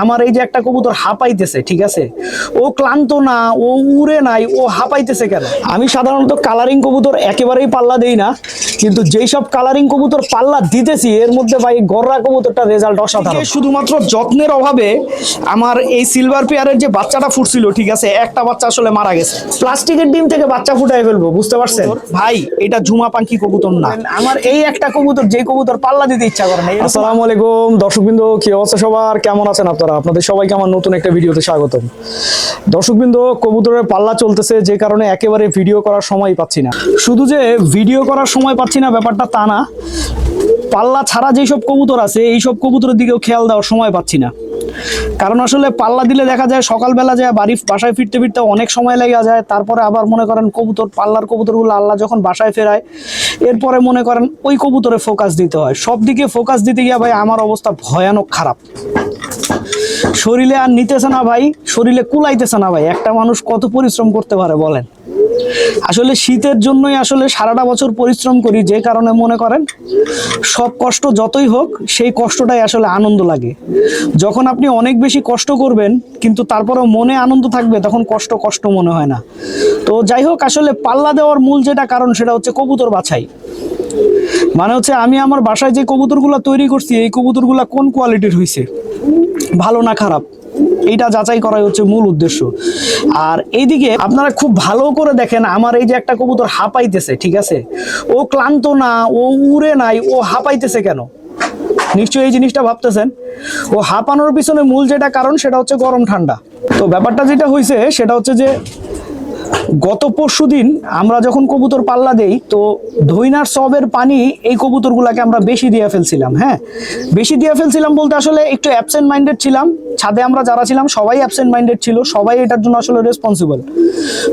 আমার এই যে একটা কবুতর হাঁপাইতেছে, ঠিক আছে, ও ক্লান্ত না, ও উড়ে নাই, ও হাঁপাইতেছে কেন? আমি সাধারণত কালারিং কবুতর একেবারেই পাল্লা দেই না, কিন্তু যেই সব কালারিং কবুতর পাল্লা দিতেছি এর মধ্যে ভাই গররা কবুতরটা রেজাল্ট অসাধারণ। শুধুমাত্র যত্নের অভাবে আমার এই সিলভার পেয়ারের যে বাচ্চাটা ফুটছিল, ঠিক আছে, একটা বাচ্চা আসলে মারা গেছে। প্লাস্টিকের ডিম থেকে বাচ্চা ফুটাই ফেলবো, বুঝতে পারছেন ভাই? এটা ঝুমা পাখি কবুতর না, আমার এই একটা কবুতর যে কবুতর পাল্লা দিতে ইচ্ছা করে না। আসসালামু আলাইকুম দর্শকবৃন্দ, কি অবস্থা সবার, কেমন আছেন আপনারা? আপনাদের সবাইকে আমার নতুন একটা ভিডিওতে স্বাগতম। দর্শকবৃন্দ, কবুতরের পাল্লা চলতেছে, যে কারণে একেবারে ভিডিও করার সময় পাচ্ছি না। শুধু যে ভিডিও করার সময় পাচ্ছি না ব্যাপারটা তা না, পাল্লা ছাড়া যেসব কবুতর আছে এইসব কবুতরের দিকেও খেয়াল দেওয়ার সময় পাচ্ছি না। কারণ আসলে পাল্লা দিলে দেখা যায় সকালবেলা যায় বাসায় ফিরতে ফিরতে অনেক সময় লেগে যায়, তারপরে আবার মনে করেন কবুতর পাল্লার কবুতরগুলো আল্লাহ যখন বাসায় ফেরায় এরপরে মনে করেন ওই কবুতরে ফোকাস দিতে হয়। সব দিকে ফোকাস দিতে গিয়ে ভাই আমার অবস্থা ভয়ানক খারাপ। শরীরে আর নিতেছে না ভাই, শরীরে কুলাইতেছে না ভাই। একটা মানুষ কত পরিশ্রম করতে পারে বলেন? আসলে শীতের জন্যই আসলে সারাটা বছর পরিশ্রম করি, যে কারণে মনে করেন সব কষ্ট যতই হোক সেই কষ্টটাই আসলে আনন্দ লাগে। যখন আপনি অনেক বেশি কষ্ট করবেন কিন্তু তারপরেও মনে আনন্দ থাকবে, তখন কষ্ট কষ্ট মনে হয় না। তো যাই হোক, আসলে পাল্লা দেওয়ার মূল যেটা কারণ সেটা হচ্ছে কবুতর বাছাই। মানে হচ্ছে আমি আমার বাসায় যে কবুতরগুলো তৈরি করছি এই কবুতরগুলো কোন কোয়ালিটির হয়েছে, ভালো না খারাপ, এইটা যাচাই করাই হচ্ছে মূল উদ্দেশ্য। আর এইদিকে আপনারা খুব ভালো করে দেখেন, আমার এই যে একটা কবুতর হাঁপাইতেছে, ঠিক আছে, ও ক্লান্ত না, ও উড়ে নাই, ও হাঁপাইতেছে কেন? নিশ্চয়ই এই জিনিসটা ভাবতেছেন। ও হাঁপানোর পিছনে মূল যেটা কারণ সেটা হচ্ছে গরম ঠান্ডা। তো ব্যাপারটা যেটা হয়েছে সেটা হচ্ছে যে গত পরশুদিন আমরা যখন কবুতর পাল্লা দেই তো ধইনার সবের পানি এই কবুতরগুলোকে আমরা বেশি দিয়ে ফেলছিলাম। হ্যাঁ, বেশি দিয়ে ফেলছিলাম বলতে আসলে একটু অ্যাবসেন্ট মাইন্ডেড ছিলাম। ছাদে আমরা যারা ছিলাম সবাই অ্যাবসেন্ট মাইন্ডেড ছিল, সবাই এটার জন্য আসলে রেসপন্সিবল।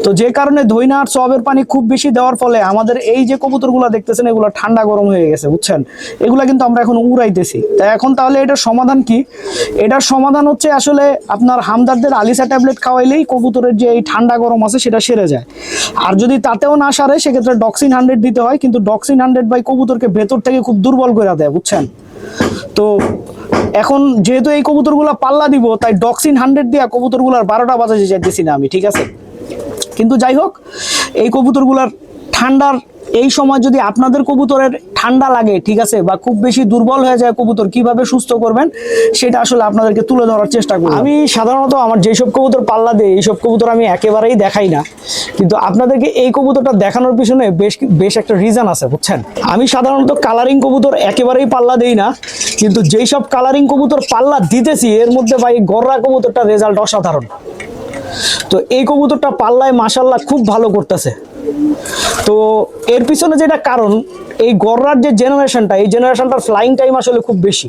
তো যে কারণে ধইনার সবের পানি খুব বেশি দেওয়ার ফলে আমাদের এই যে কবুতরগুলো দেখতেছেন এগুলো ঠান্ডা গরম হয়ে গেছে, বুঝছেন? এগুলা কিন্তু আমরা এখন উড়াইতেছি। তা এখন তাহলে এটার সমাধান কি? এটার সমাধান হচ্ছে আসলে আপনার হামদর্দের আলিসা ট্যাবলেট খাওয়াইলেই কবুতরের যে এই ঠান্ডা গরম আছে সেটা সেরে যায়। আর যদি তাতেও না সারে সেক্ষেত্রে ডক্সিন 100 দিতে হয়, কিন্তু ডক্সিন 100 ভাই কবুতরকে ভেতর থেকে খুব দুর্বল করে দেয়, বুঝছেন? তো এখন যেহেতু এই কবুতরগুলো পাল্লা দিব তাই ডক্সিন 100 দিয়া কবুতরগুলার 12টা বাজাতে চাইতেছি না আমি, ঠিক আছে? কিন্তু যাই হোক, এই কবুতরগুলার ঠান্ডার এই সময় যদি আপনাদের কবুতরের ঠান্ডা লাগে, ঠিক আছে, বা খুব বেশি দুর্বল হয়ে যায় কবুতর, কিভাবে সুস্থ করবেন সেটা আসলে আপনাদেরকে তুলে ধরার চেষ্টা করি। আমি সাধারণত আমার যেসব কবুতর পাল্লা দেই এইসব কবুতর আমি একেবারেই দেখাই না, কিন্তু আপনাদেরকে এই কবুতরটা দেখানোর পিছনে বেশ একটা রিজন আছে, বুঝছেন? আমি সাধারণত কালারিং কবুতর একেবারেই পাল্লা দেই না, কিন্তু যেই সব কালারিং কবুতর পাল্লা দিতেছি এর মধ্যে ভাই গররা কবুতরটা রেজাল্ট অসাধারণ। তো এই কবুতরটা পাল্লায় মাশাআল্লাহ খুব ভালো করতেছে। তো এর পিছনে যেটা কারণ, এই গররার যে জেনারেশনটা, এই জেনারেশনটার ফ্লাইং টাইম আসলে খুব বেশি।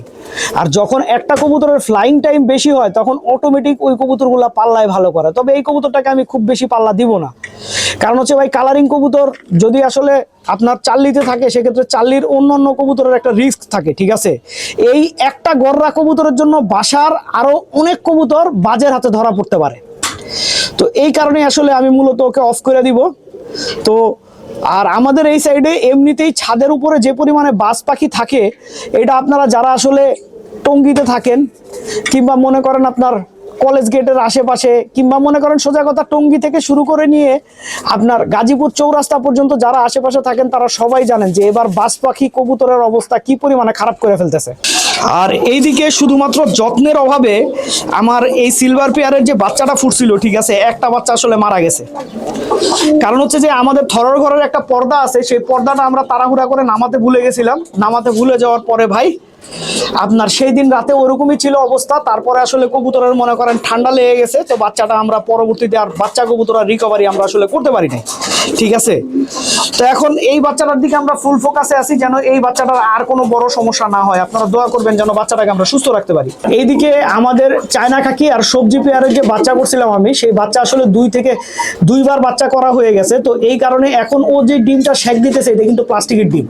আর যখন একটা কবুতরের ফ্লাইং টাইম বেশি হয় তখন অটোমেটিক ওই কবুতরগুলো পাল্লায় ভালো করে। তবে এই কবুতরটাকে আমি খুব বেশি পাল্লা দিব না, কারণ হচ্ছে ভাই কালারিং কবুতর যদি আসলে আপনার চাল্লিতে থাকে সেক্ষেত্রে চাল্লির অন্য কবুতরের একটা রিস্ক থাকে, ঠিক আছে? এই একটা গররা কবুতরের জন্য বাসার আরো অনেক কবুতর বাজের হাতে ধরা পড়তে পারে। তো এই কারণে আসলে আমি মূলত ওকে অফ করে দিব। তো আর আমাদের এই সাইডে এমনিতেই ছাদের উপরে যে পরিমাণে বাজ পাখি থাকে, এটা আপনারা যারা আসলে টঙ্গীতে থাকেন কিংবা মনে করেন আপনার কলেজ গেটের আশেপাশে, কিংবা মনে করেন সোজা কথা টঙ্গী থেকে শুরু করে নিয়ে আপনার গাজীপুর চৌরাস্তা পর্যন্ত যারা আশেপাশে থাকেন তারা সবাই জানেন যে এবার বাজ পাখি কবুতরের অবস্থা কি পরিমাণে খারাপ করে ফেলতেছে। আর এইদিকে শুধুমাত্র যত্নের অভাবে আমার এই সিলভার পেয়ারের যে বাচ্চাটা ফুটছিল, ঠিক আছে, একটা বাচ্চা আসলে মারা গেছে। কারণ হচ্ছে যে আমাদের থরর ঘরের একটা পর্দা আছে, সেই পর্দাটা আমরা তাড়াহুড়া করে নামাতে ভুলে গেছিলাম। নামাতে ভুলে যাওয়ার পরে ভাই আপনার সেই দিন রাতে ওরকমই ছিল অবস্থা। তারপরে আসলে কবুতরের মনে করেন ঠান্ডা লেগে গেছে, তো বাচ্চাটা আমরা পরবর্তীতে আর বাচ্চা কবুতরের রিকভারি আমরা আসলে করতে পারি নাই, ঠিক আছে? তো এখন এই বাচ্চাটার দিকে আমরা ফুল ফোকাসে আছি যেন এই বাচ্চাটার আর কোনো বড় সমস্যা না হয়। আপনারা দোয়া করবেন যেন বাচ্চাটাকে আমরা সুস্থ রাখতে পারি। এইদিকে আমাদের চায়না খাকি আর সবজি পেয়ারের যে বাচ্চা করছিলাম আমি, সেই বাচ্চা আসলে 2 থেকে 2 বার বাচ্চা করা হয়ে গেছে। তো এই কারণে এখন ও যে ডিমটা শেক দিতেছে এটা কিন্তু প্লাস্টিকের ডিম।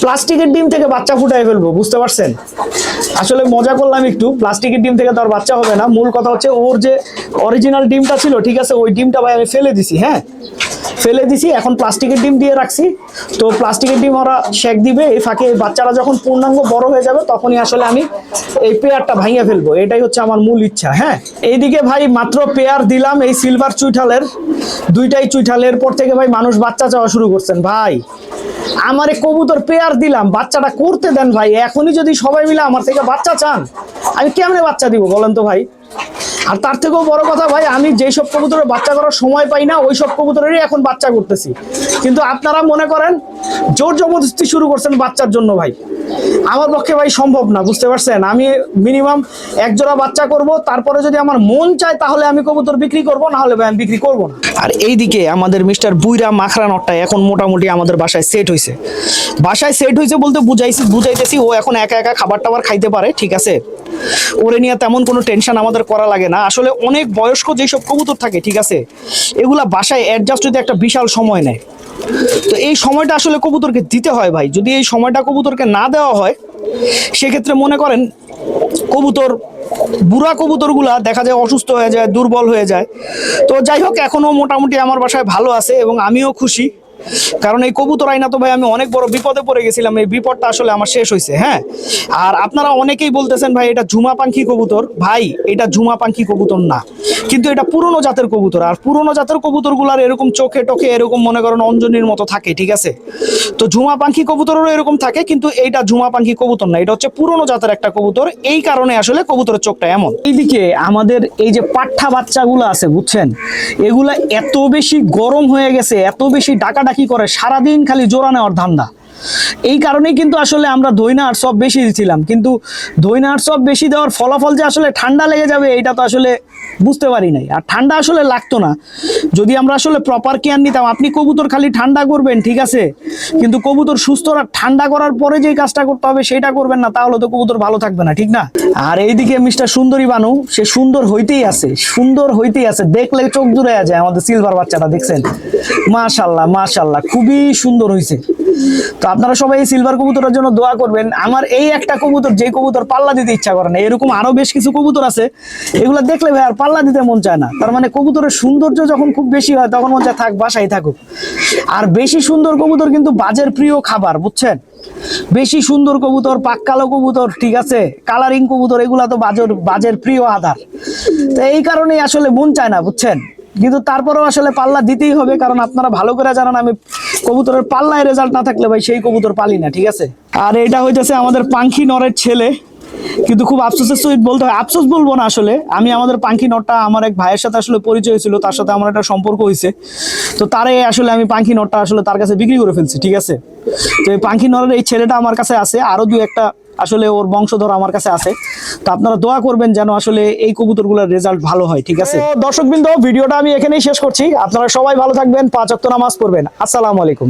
প্লাস্টিকের ডিম থেকে বাচ্চা ফুটাই ফেলবো, বুঝতে পারছেন? আসলে মজা করলাম একটু, প্লাস্টিকের ডিম থেকে তো আর বাচ্চা হবে না। মূল কথা হচ্ছে ওর যে অরিজিনাল ডিমটা ছিল, ঠিক আছে, ওই ডিমটা ভাই আমি ফেলে দিছি। হ্যাঁ, ফেলে দিছি, এখন প্লাস্টিকের ডিম দিয়ে রাখছি। তো প্লাস্টিকের ডিম ওরা শেক দিবে, এই ফাঁকে বাচ্চারা যখন পূর্ণাঙ্গ বড় হয়ে যাবে তখনই আসলে আমি এই পেয়ারটা ভাঙিয়ে ফেলবো, এটাই হচ্ছে আমার মূল ইচ্ছা। হ্যাঁ, এইদিকে ভাই মাত্র পেয়ার দিলাম এই সিলভার চুইঠালের, দুইটাই চুইঠালের পর থেকে ভাই মানুষ বাচ্চা চাওয়া শুরু করছেন। ভাই আমার এই কবুতর পেয়ার দিলাম, বাচ্চাটা করতে দেন ভাই, এখনই যদি সবাই মিলে আমার থেকে বাচ্চা চান আমি কেমনে বাচ্চা দিব বলেন তো ভাই। আর তার থেকেও বড় কথা ভাই, আমি যেই সব কবুতরের বাচ্চা করার সময় পাই না ওই সব কবুতরেরই এখন বাচ্চা করতেছি, কিন্তু আপনারা মনে করেন জোর জবরদস্তি শুরু করছেন বাচ্চার জন্য। ভাই আমার পক্ষে ভাই সম্ভব না, বুঝতে পারছেন। আমি মিনিমাম এক জোড়া বাচ্চা করব, তারপরে যদি আমার মন চায় তাহলে আমি কবুতর বিক্রি করব, না হলে ভাই আমি বিক্রি করব না। আর এইদিকে আমাদের মিস্টার বুইরা মাখরা নটটা এখন মোটামুটি আমাদের বাসায় সেট হয়েছে। বাসায় সেট হয়েছে বলতে বুঝাইতেছি ও এখন একা একা খাবার টাবার খাইতে পারে, ঠিক আছে। ওরে নিয়ে তেমন কোনো টেনশন আমাদের করা লাগে না। আসলে অনেক বয়স্ক যেসব কবুতর থাকে, ঠিক আছে, এগুলা বাসায় অ্যাডজাস্ট হতে একটা বিশাল সময় নেয়। তো এই সময়টা আসলে কবুতরকে দিতে হয় ভাই। যদি এই সময়টা কবুতরকে না দেওয়া হয় সেক্ষেত্রে মনে করেন কবুতর, বুড়া কবুতরগুলা দেখা যায় অসুস্থ হয়ে যায়, দুর্বল হয়ে যায়। তো যাই হোক, এখনো মোটামুটি আমার বাসায় ভালো আছে এবং আমিও খুশি, কারণ এই কবুতর আইনা তো ভাই আমি অনেক বড় বিপদে পড়ে গেছিলাম, এই বিপদটা আসলে আমার শেষ হয়েছে। হ্যাঁ, আর আপনারা অনেকেই বলতেছেন ভাই এটা ঝুমা পাখি কবুতর। ভাই এটা ঝুমা পাখি কবুতর না, কিন্তু এটা পুরনো জাতের কবুতর। আর পুরনো জাতের কবুতরগুলার এরকম চোখে টোখে এরকম মনে করেন অঞ্জনির মতো থাকে, ঠিক আছে। তো ঝুমা পাখি কবুতরেরও এরকম থাকে, কিন্তু এইটা ঝুমা পাখি কবুতর না, এটা হচ্ছে পুরনো জাতের একটা কবুতর, এই কারণে আসলে কবুতরের চোখটা এমন। এইদিকে আমাদের এই যে পাঠা বাচ্চাগুলো আছে বুঝছেন, এগুলা এত বেশি গরম হয়ে গেছে, এত বেশি ডাকাডাকি করে, সারাদিন খালি জোড়া নেওয়ার ধান্দা। এই কারণেই কিন্তু আসলে আমরা দইনা আর সব বেশি দিছিলাম, কিন্তু দইনা আর সব বেশি দেওয়ার ফলাফল যে আসলে ঠান্ডা লেগে যাবে এটা তো আসলে বুঝতে পারি নাই। আর ঠান্ডা আসলে লাগতো না যদি আমরা আসলে প্রপার কেয়ার নিতাম। আপনি কবুতর খালি ঠান্ডা করবেন, ঠিক আছে, কিন্তু কবুতর সুস্থ ঠান্ডা করার পরে যে কাজটা করতে হবে সেটা করবেন না, তাহলে তো কবুতর ভালো থাকবে না, ঠিক না। আর এইদিকে মিস্টার সুন্দরী বানু, সে সুন্দর হইতেই আছে, সুন্দর হইতেই আছে, দেখলে চোখ জুড়ে যায়। আমাদের সিলভার বাচ্চাটা দেখছেন, মাশাআল্লাহ মাশাআল্লাহ, খুবই সুন্দর হয়েছে। তো আপনারা সবাই এই সিলভার কবুতরের জন্য দোয়া করবেন। আমার এই একটা কবুতর, যে কবুতর পাল্লা দিতে ইচ্ছা করে না, এরকম আরো বেশ কিছু কবুতর আছে, এগুলো দেখলে ভাই আর পাল্লা দিতে মন চায় না। তার মানে কবুতরের সৌন্দর্য যখন খুব বেশি হয় তখন মন চায় থাক, বাসায় থাকুক। আর বেশি সুন্দর কবুতর কিন্তু বাজের প্রিয় খাবার, বুঝছেন। বেশি সুন্দর কবুতর, পাক কালো কবুতর, ঠিক আছে, কালারিং কবুতর, এগুলা তো বাজের প্রিয় আধার। তো এই কারণেই আসলে মন চায় না, বুঝছেন। কিন্তু তারপরেও আসলে পাল্লা দিতেই হবে, কারণ আপনারা ভালো করে জানেন আমি কবুতরের পাল্লায় রেজাল্ট না থাকলে ভাই সেই কবুতর পালি না, ঠিক আছে। আর এটা হইতেছে আমাদের পাখি নরের ছেলে, কিন্তু খুব আফসোসের সহিত বলতে হয়, আফসোস বলবো না আসলে, আমি আমাদের পাখি নটটা আমার এক ভাইয়ের সাথে আসলে পরিচয় হয়েছিল, তার সাথে আমার একটা সম্পর্ক হয়েছে, তো তারে আসলে আমি পাখি নটটা আসলে তার কাছে বিক্রি করে ফেলছি, ঠিক আছে। তো এই পাখি নরের এই ছেলেটা আমার কাছে আছে, আরো দুই একটা আসলে ওর বংশধর আমার কাছে আছে। তো আপনারা দোয়া করবেন যেন আসলে এই কবুতরগুলোর রেজাল্ট ভালো হয়, ঠিক আছে। দর্শকবৃন্দ, ভিডিওটা আমি এখানেই শেষ করছি। আপনারা সবাই ভালো থাকবেন, 5 ওয়াক্ত নামাজ পড়বেন। আসসালামু আলাইকুম।